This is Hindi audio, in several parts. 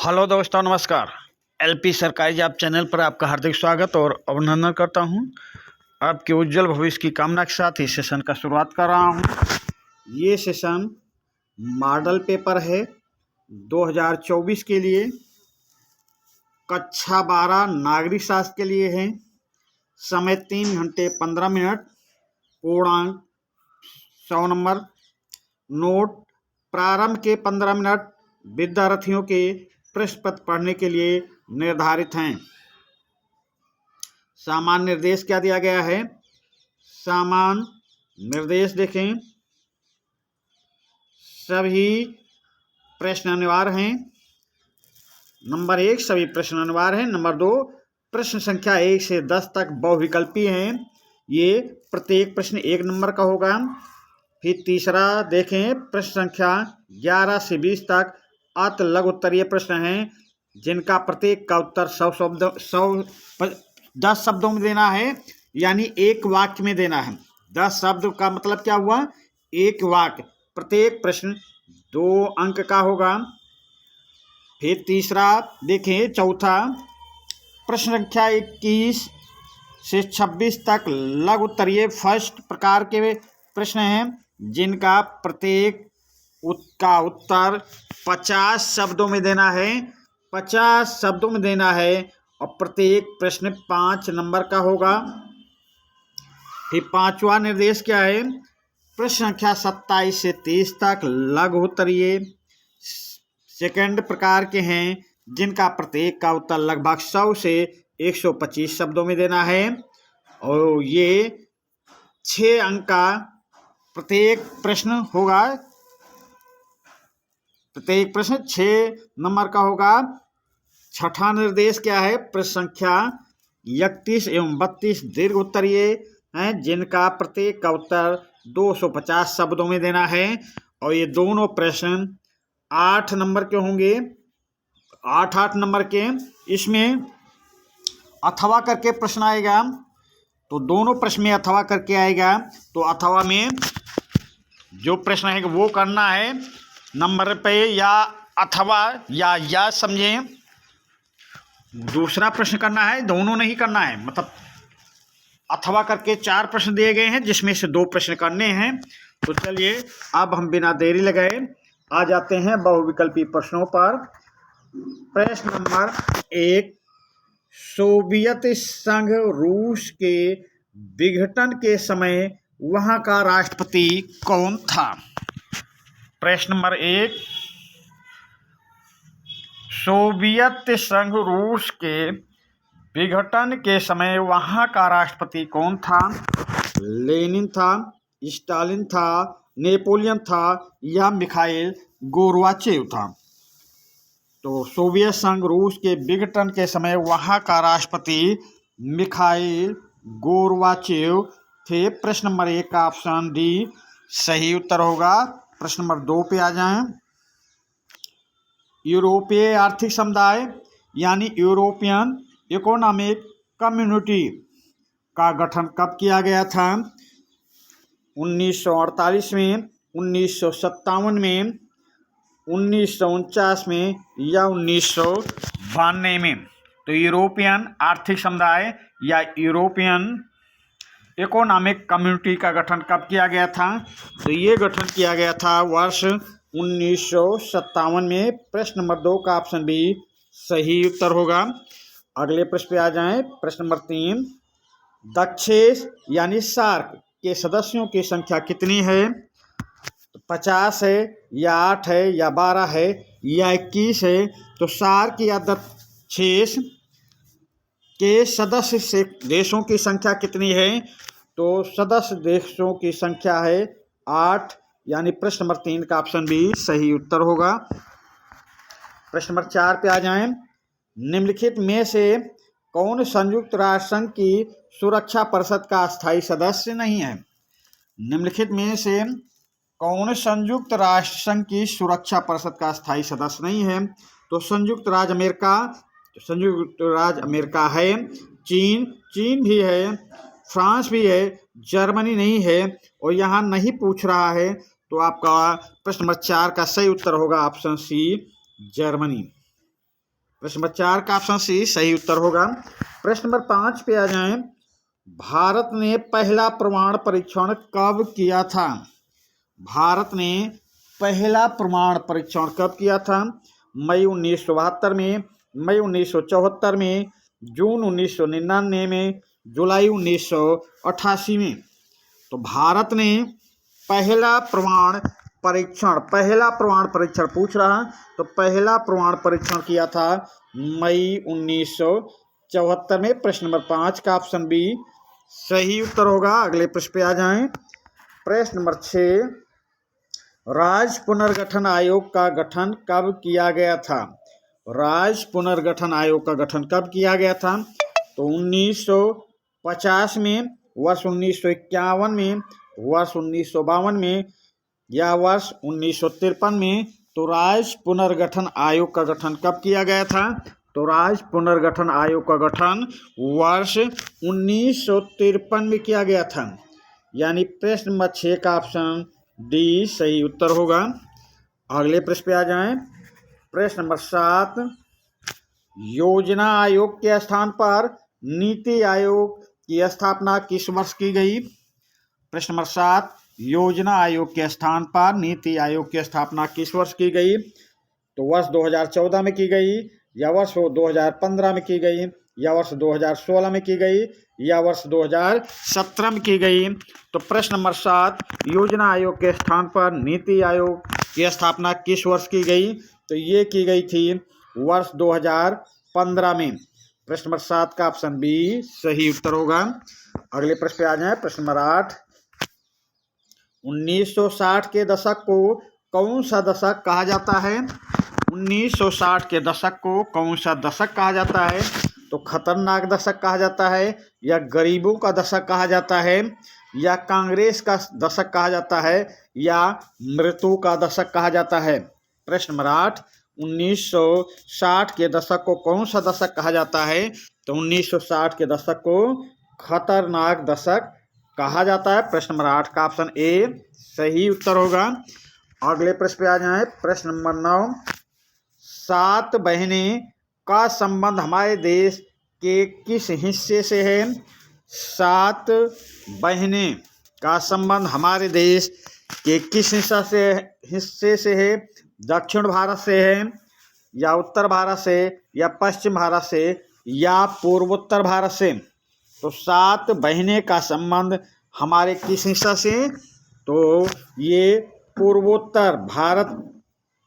हेलो दोस्तों, नमस्कार। एलपी सरकारी जॉब चैनल पर आपका हार्दिक स्वागत और अभिनंदन करता हूं। आपके उज्जवल भविष्य की कामना के साथ इस सेशन का शुरुआत कर रहा हूं। ये सेशन मॉडल पेपर है 2024 के लिए, कक्षा 12 नागरिक शास्त्र के लिए है। समय 3 घंटे 15 मिनट, पूर्णांक 100 नंबर। नोट: प्रारंभ के 15 मिनट विद्यार्थियों के प्रश्न पत्र पढ़ने के लिए निर्धारित हैं। सामान्य निर्देश क्या दिया गया है? सामान्य निर्देश देखें, सभी प्रश्न अनिवार्य हैं। नंबर 1, सभी प्रश्न अनिवार्य हैं। नंबर 2, प्रश्न संख्या 1 से 10 तक बहुविकल्पी हैं। ये प्रत्येक प्रश्न 1 नंबर का होगा। फिर तीसरा देखें, प्रश्न संख्या 11 से 20 तक अत लघु उत्तरीय प्रश्न हैं, जिनका प्रत्येक का उत्तर 10 शब्दों में देना है, यानी एक वाक्य में देना है। 10 शब्द का मतलब क्या हुआ? एक वाक्य। प्रत्येक प्रश्न 2 अंक का होगा। फिर तीसरा देखें, चौथा, प्रश्न संख्या 21 से 26 तक लघु उत्तरीय फर्स्ट प्रकार के प्रश्न हैं, जिनका प्रत्येक का उत्तर 50 शब्दों में देना है। 50 शब्दों में देना है और प्रत्येक प्रश्न 5 नंबर का होगा। फिर पांचवा निर्देश क्या है? प्रश्न संख्या 27 से 30 तक लघु उत्तरीय सेकंड प्रकार के हैं, जिनका प्रत्येक का उत्तर लगभग 100 से 125 शब्दों में देना है और ये 6 अंक का प्रत्येक प्रश्न होगा। प्रत्येक प्रश्न 6 नंबर का होगा। छठा निर्देश क्या है? प्रश्न संख्या 31 एवं 32 दीर्घ उत्तरीय हैं, जिनका प्रत्येक का उत्तर 250 शब्दों में देना है और ये दोनों प्रश्न 8 नंबर के होंगे। 8 नंबर के। इसमें अथवा करके प्रश्न आएगा, तो दोनों प्रश्न में अथवा करके आएगा। तो अथवा में जो प्रश्न है वो करना है नंबर पे, या अथवा या समझें, दूसरा प्रश्न करना है, दोनों नहीं करना है। मतलब अथवा करके 4 प्रश्न दिए गए हैं, जिसमें से 2 प्रश्न करने हैं। तो चलिए अब हम बिना देरी लगाए आ जाते हैं बहुविकल्पी प्रश्नों पर। प्रश्न नंबर 1, सोवियत संघ रूस के विघटन के समय वहां का राष्ट्रपति कौन था? प्रश्न नंबर 1, सोवियत संघ रूस के विघटन के समय वहां का राष्ट्रपति कौन था? लेनिन था, स्टालिन था, नेपोलियन था या मिखाइल गोर्बाचेव था? तो सोवियत संघ रूस के विघटन के समय वहां का राष्ट्रपति मिखाइल गोर्बाचेव थे। प्रश्न नंबर 1 का ऑप्शन डी सही उत्तर होगा। प्रश्न नंबर 2 पे आ जाएं। यूरोपीय आर्थिक समुदाय यानी यूरोपियन इकोनॉमिक कम्युनिटी का गठन कब किया गया था? 1948 में, 1957 में, 1949 में या 1992 में? तो यूरोपियन आर्थिक समुदाय या यूरोपियन इकोनॉमिक कम्युनिटी का गठन कब किया गया था? तो ये गठन किया गया था वर्ष 1957 में। प्रश्न नंबर 2 का ऑप्शन बी सही उत्तर होगा। अगले प्रश्न पे आ जाएं। प्रश्न नंबर 3, दक्षेस यानी सार्क के सदस्यों की संख्या कितनी है? 50 है या 8 है या 12 है या 21 है? तो सार्क या दक्षेस के सदस्य से देशों की संख्या कितनी है? तो सदस्य देशों की संख्या है 8, यानी प्रश्न नंबर 3 का ऑप्शन बी सही उत्तर होगा। प्रश्न नंबर 4 पे आ जाएं। निम्नलिखित में से कौन संयुक्त राष्ट्र संघ की सुरक्षा परिषद का स्थायी सदस्य नहीं है? निम्नलिखित में से कौन संयुक्त राष्ट्र संघ की सुरक्षा परिषद का स्थायी सदस्य नहीं है? तो संयुक्त राज्य अमेरिका है, चीन भी है, फ्रांस भी है, जर्मनी नहीं है और यहाँ नहीं पूछ रहा है। तो आपका प्रश्न नंबर 4 का सही उत्तर होगा ऑप्शन सी, जर्मनी। प्रश्न नंबर 4 का ऑप्शन सी सही उत्तर होगा। प्रश्न नंबर 5 पे आ जाएं। भारत ने पहला परमाणु परीक्षण कब किया था? भारत ने पहला परमाणु परीक्षण कब किया था? मई 1972 में, मई 1974 में, जून 1999 में, जुलाई 1988 में। तो भारत ने पहला परमाणु परीक्षण पूछ रहा, तो पहला परमाणु परीक्षण किया था मई 1974 में। प्रश्न नंबर 5 का ऑप्शन बी सही उत्तर होगा। अगले प्रश्न पे आ जाएं। प्रश्न नंबर 6, राज्य पुनर्गठन आयोग का गठन कब किया गया था? राज्य पुनर्गठन आयोग का गठन कब किया गया था? तो 1950 में, वर्ष 1951 में, वर्ष 1952 में या वर्ष 1953 में। तो राज्य पुनर्गठन आयोग का गठन कब किया गया था? तो राज्य पुनर्गठन आयोग का गठन वर्ष 1953 में किया गया था। यानी प्रश्न नंबर 6 का ऑप्शन डी सही उत्तर होगा। अगले प्रश्न पे आ जाएं। प्रश्न नंबर 7, योजना आयोग के स्थान पर नीति आयोग की स्थापना किस वर्ष की गई? प्रश्न नंबर 7, योजना आयोग के स्थान पर नीति आयोग की स्थापना किस वर्ष की गई? तो वर्ष 2014 में की गई, या वर्ष 2015 में की गई, या वर्ष 2016 में की गई, या वर्ष 2017 में की गई। तो प्रश्न नंबर 7, योजना आयोग के स्थान पर नीति आयोग की स्थापना किस वर्ष की गई? तो ये की गई थी वर्ष 2015 में। प्रश्न नंबर 7 का ऑप्शन बी सही उत्तर होगा। अगले प्रश्न पे आ जाए। प्रश्न नंबर 8, 1960 के दशक को कौन सा दशक कहा जाता है? 1960 के दशक को कौन सा दशक कहा जाता है? तो खतरनाक दशक कहा जाता है, या गरीबों का दशक कहा जाता है, या कांग्रेस का दशक कहा जाता है, या मृत्यु का दशक कहा जाता है? प्रश्न नंबर 8, 1960 के दशक को कौन सा दशक कहा जाता है? तो 1960 के दशक को खतरनाक दशक कहा जाता है। प्रश्न नंबर 8 का ऑप्शन ए सही उत्तर होगा। अगले प्रश्न पे आ जाए। प्रश्न नंबर 9, 7 बहनें का संबंध हमारे देश के किस हिस्से से है? 7 बहनें का संबंध हमारे देश के किस हिस्से से है? दक्षिण भारत से है, या उत्तर भारत से, या पश्चिम भारत से, या पूर्वोत्तर भारत से? तो 7 बहनें का संबंध हमारे किस हिस्सा से? तो ये पूर्वोत्तर भारत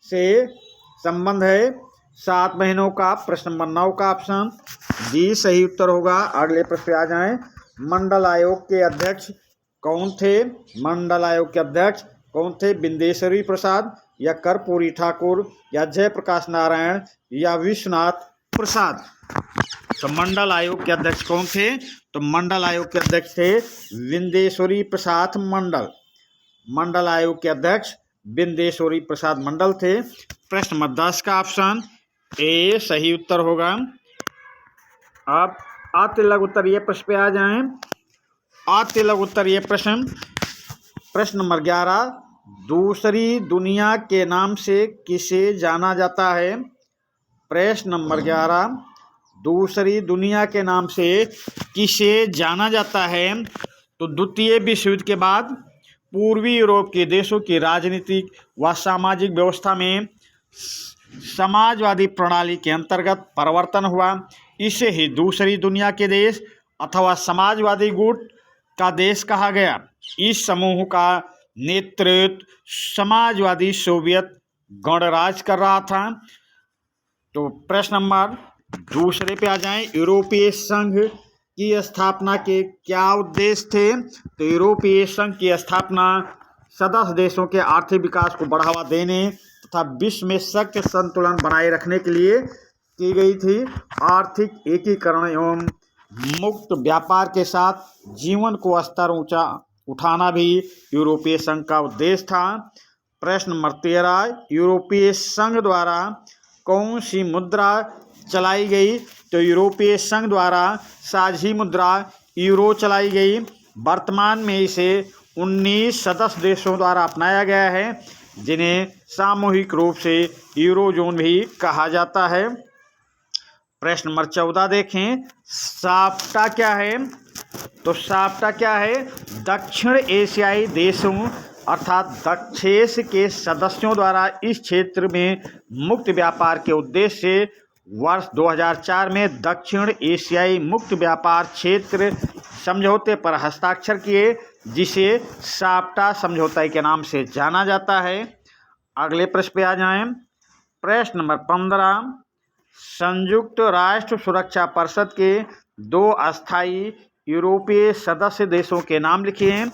से संबंध है 7 बहनों का। प्रश्न नंबर 9 का ऑप्शन डी सही उत्तर होगा। अगले प्रश्न पे आ जाएं। मंडल आयोग के अध्यक्ष कौन थे? मंडल आयोग के अध्यक्ष कौन थे? बिंदेश्वरी प्रसाद, या कर्पूरी ठाकुर, या जयप्रकाश नारायण, या विश्वनाथ प्रसाद? तो मंडल आयोग के अध्यक्ष कौन थे? तो मंडल आयोग के अध्यक्ष थे बिंदेश्वरी प्रसाद मंडल। मंडल आयोग के अध्यक्ष बिंदेश्वरी प्रसाद मंडल थे। प्रश्न नंबर 10 का ऑप्शन ए सही उत्तर होगा। अब अतिलघु उत्तरीय प्रश्न पे आ जाएं। अतिलघु उत्तरीय प्रश्न। प्रश्न नंबर 11, दूसरी दुनिया के नाम से किसे जाना जाता है? प्रश्न नंबर 11, दूसरी दुनिया के नाम से किसे जाना जाता है? तो द्वितीय विश्व युद्ध के बाद पूर्वी यूरोप के देशों की राजनीतिक व सामाजिक व्यवस्था में समाजवादी प्रणाली के अंतर्गत परिवर्तन हुआ। इसे ही दूसरी दुनिया के देश अथवा समाजवादी गुट का देश कहा गया। इस समूह का नेतृत्व समाजवादी सोवियत गणराज्य कर रहा था। तो प्रश्न नंबर दूसरे पे आ जाएं। यूरोपीय संघ की स्थापना के क्या उद्देश्य थे? तो यूरोपीय संघ की स्थापना सदस्य देशों के आर्थिक विकास को बढ़ावा देने तथा विश्व में शक्ति संतुलन बनाए रखने के लिए की गई थी। आर्थिक एकीकरण एवं मुक्त व्यापार के साथ जीवन को स्तर ऊंचा उठाना भी यूरोपीय संघ का उद्देश्य था। प्रश्न नंबर 13, यूरोपीय संघ द्वारा कौन सी मुद्रा चलाई गई? तो यूरोपीय संघ द्वारा साझी मुद्रा यूरो चलाई गई। वर्तमान में इसे 19 सदस्य देशों द्वारा अपनाया गया है, जिन्हें सामूहिक रूप से यूरोजोन भी कहा जाता है। प्रश्न नंबर 14 देखें, साफ्टा क्या है? तो साफ्टा क्या है? दक्षिण एशियाई देशों अर्थात दक्षेस के सदस्यों द्वारा इस क्षेत्र में मुक्त व्यापार के उद्देश्य से वर्ष 2004 में दक्षिण एशियाई मुक्त व्यापार क्षेत्र समझौते पर हस्ताक्षर किए, जिसे साफ्टा समझौता के नाम से जाना जाता है। अगले प्रश्न पे आ जाएं। प्रश्न नंबर 15, संयुक्त राष्ट्र सुरक्षा परिषद के 2 अस्थायी यूरोपीय सदस्य देशों के नाम लिखिए।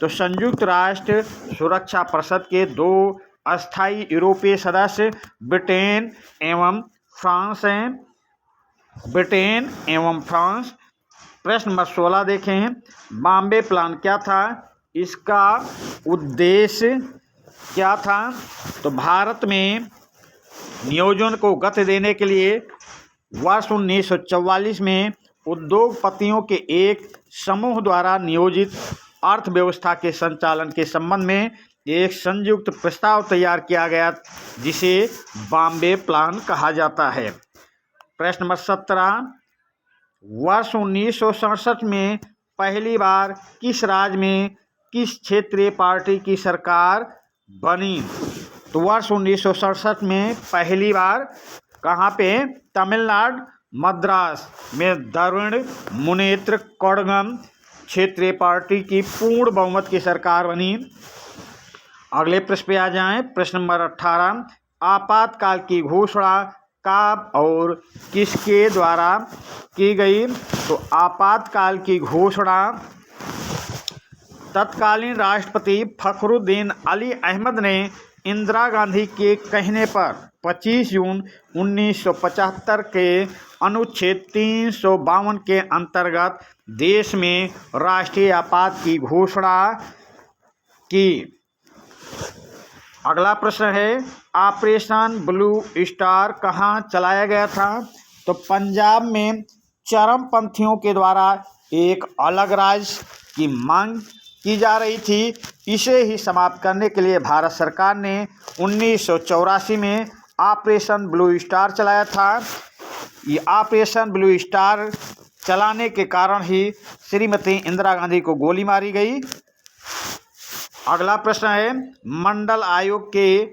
तो संयुक्त राष्ट्र सुरक्षा परिषद के 2 अस्थायी यूरोपीय सदस्य ब्रिटेन एवं फ्रांस हैं। ब्रिटेन एवं फ्रांस। प्रश्न नंबर 16 देखें, बॉम्बे प्लान क्या था? इसका उद्देश्य क्या था? तो भारत में नियोजन को गति देने के लिए वर्ष 1944 में उद्योगपतियों के एक समूह द्वारा नियोजित अर्थव्यवस्था के संचालन के संबंध में एक संयुक्त प्रस्ताव तैयार किया गया, जिसे बॉम्बे प्लान कहा जाता है। प्रश्न नंबर 17, वर्ष 1967 में पहली बार किस राज्य में किस क्षेत्रीय पार्टी की सरकार बनी? तो वर्ष 1967 में पहली बार कहाँ पे? तमिलनाडु मद्रास में द्रविड़ मुनेत्र कड़गम क्षेत्रीय पार्टी की पूर्ण बहुमत की सरकार बनी। अगले प्रश्न पे आ जाएं। प्रश्न नंबर 18, आपातकाल की घोषणा कब और किसके द्वारा की गई? तो आपातकाल की घोषणा तत्कालीन राष्ट्रपति फखरुद्दीन अली अहमद ने इंदिरा गांधी के कहने पर 25 जून 1975 के अनुच्छेद 352 के अंतर्गत देश में राष्ट्रीय आपात की घोषणा की। अगला प्रश्न है, ऑपरेशन ब्लू स्टार कहाँ चलाया गया था? तो पंजाब में चरमपंथियों के द्वारा एक अलग राज्य की मांग की जा रही थी। इसे ही समाप्त करने के लिए भारत सरकार ने 1984 में ऑपरेशन ब्लू स्टार चलाया था। ये ऑपरेशन ब्लू स्टार चलाने के कारण ही श्रीमती इंदिरा गांधी को गोली मारी गई। अगला प्रश्न है, मंडल आयोग के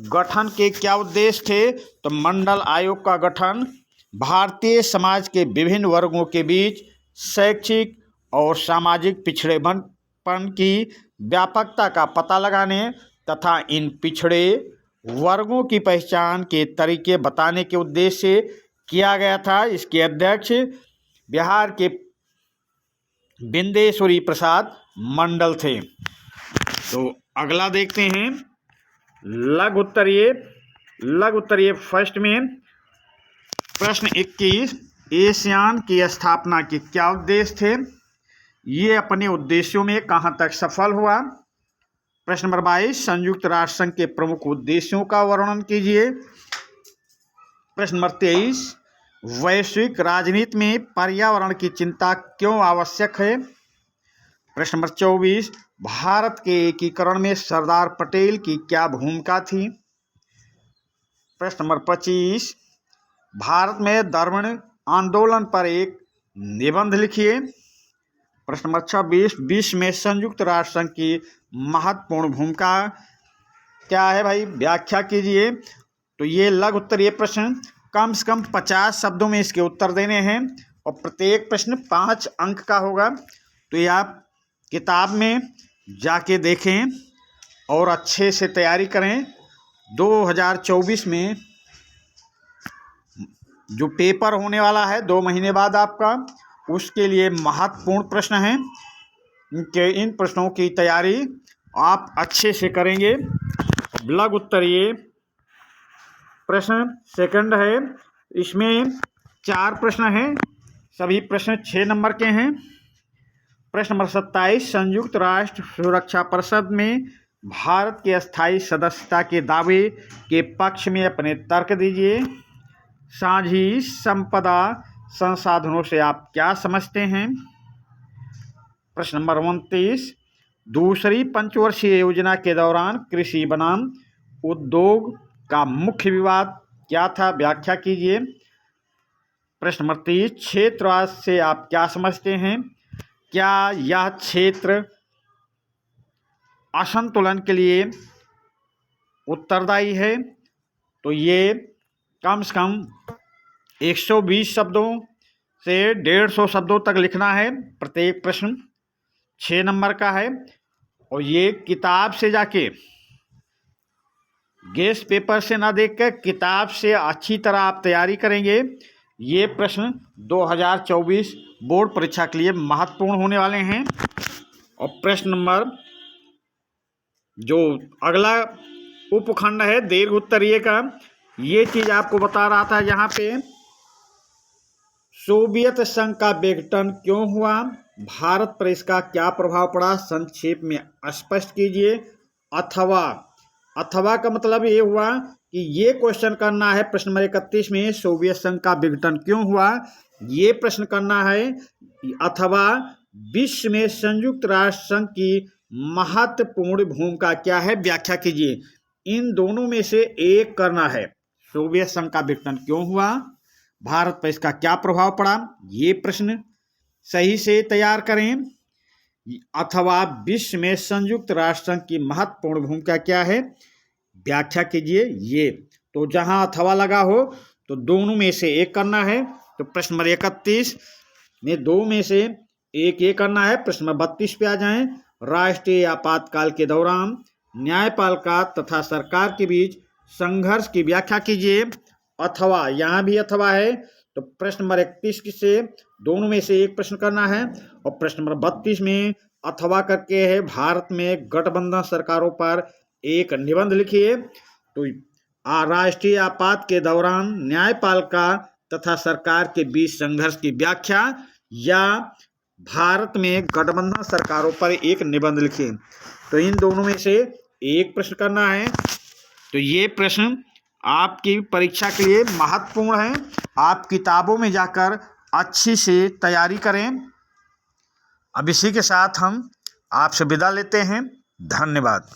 गठन के क्या उद्देश्य थे? तो मंडल आयोग का गठन भारतीय समाज के विभिन्न वर्गों के बीच शैक्षिक और सामाजिक पिछड़ेपन की व्यापकता का पता लगाने तथा इन पिछड़े वर्गों की पहचान के तरीके बताने के उद्देश्य से किया गया था। इसके अध्यक्ष बिहार के बिंदेश्वरी प्रसाद मंडल थे। तो अगला देखते हैं, लघु उत्तरीय फर्स्ट में प्रश्न 21, एशियान की स्थापना के क्या उद्देश्य थे? ये अपने उद्देश्यों में कहाँ तक सफल हुआ? प्रश्न नंबर 22, संयुक्त राष्ट्र संघ के प्रमुख उद्देश्यों का वर्णन कीजिए। प्रश्न नंबर 23, वैश्विक राजनीति में पर्यावरण की चिंता क्यों आवश्यक है? प्रश्न नंबर 24, भारत के एकीकरण में सरदार पटेल की क्या भूमिका थी? प्रश्न नंबर 25, भारत में द्रविड़ आंदोलन पर एक निबंध लिखिए। प्रश्न नंबर 26, विश्व में संयुक्त राष्ट्र संघ की महत्वपूर्ण भूमिका क्या है भाई? व्याख्या कीजिए। तो ये लघु उत्तरीय प्रश्न कम से कम 50 शब्दों में इसके उत्तर देने हैं और प्रत्येक प्रश्न 5 अंक का होगा। तो ये आप किताब में जाके देखें और अच्छे से तैयारी करें। 2024 में जो पेपर होने वाला है 2 महीने बाद आपका, उसके लिए महत्वपूर्ण प्रश्न हैं। इन प्रश्नों की तैयारी आप अच्छे से करेंगे। लघु उत्तरीय प्रश्न सेकंड है, इसमें 4 प्रश्न हैं, सभी प्रश्न 6 नंबर के हैं। प्रश्न नंबर 27, संयुक्त राष्ट्र सुरक्षा परिषद में भारत के अस्थायी सदस्यता के दावे के पक्ष में अपने तर्क दीजिए। साझी संपदा संसाधनों से आप क्या समझते हैं? प्रश्न नंबर 29, दूसरी पंचवर्षीय योजना के दौरान कृषि बनाम उद्योग का मुख्य विवाद क्या था? व्याख्या कीजिए। प्रश्न नंबर 30, क्षेत्रवाद से आप क्या समझते हैं? क्या यह क्षेत्र असंतुलन के लिए उत्तरदायी है? तो ये कम से कम 120 शब्दों से 150 शब्दों तक लिखना है प्रत्येक प्रश्न। 6 नंबर का है और ये किताब से जाके, गेस्ट पेपर से ना देखकर किताब से अच्छी तरह आप तैयारी करेंगे। ये प्रश्न 2024 बोर्ड परीक्षा के लिए महत्वपूर्ण होने वाले हैं। और प्रश्न नंबर जो अगला उपखंड है दीर्घ उत्तरीय का, ये चीज आपको बता रहा था यहाँ पे, सोवियत संघ का विघटन क्यों हुआ, भारत पर इसका क्या प्रभाव पड़ा, संक्षेप में स्पष्ट कीजिए। अथवा का मतलब ये हुआ कि ये क्वेश्चन करना है प्रश्न नंबर 31 में, सोवियत संघ का विघटन क्यों हुआ, ये प्रश्न करना है। अथवा विश्व में संयुक्त राष्ट्र संघ की महत्वपूर्ण भूमिका क्या है, व्याख्या कीजिए। इन दोनों में से एक करना है। सोवियत संघ का विघटन क्यों हुआ, भारत पर इसका क्या प्रभाव पड़ा, ये प्रश्न सही से तैयार करें। अथवा विश्व में संयुक्त राष्ट्र संघ की महत्वपूर्ण भूमिका क्या है, व्याख्या कीजिए। ये तो जहां अथवा लगा हो तो दोनों में से एक करना है। तो प्रश्न नंबर 31 में दो में से एक ये करना है। प्रश्न नंबर 32 पे आ जाएं। राष्ट्रीय आपातकाल के दौरान न्यायपालिका तथा सरकार के बीच संघर्ष की व्याख्या कीजिए। अथवा, यहाँ भी अथवा है तो प्रश्न नंबर 31 से दोनों में से एक प्रश्न करना है। और प्रश्न नंबर 32 में अथवा करके है, भारत में गठबंधन सरकारों पर एक निबंध लिखिए। तो राष्ट्रीय आपात के दौरान न्यायपालिका तथा सरकार के बीच संघर्ष की व्याख्या, या भारत में गठबंधन सरकारों पर एक निबंध लिखिए। तो इन दोनों में से एक प्रश्न करना है। तो ये प्रश्न आपकी परीक्षा के लिए महत्वपूर्ण है। आप किताबों में जाकर अच्छी से तैयारी करें। अब इसी के साथ हम आपसे विदा लेते हैं। धन्यवाद।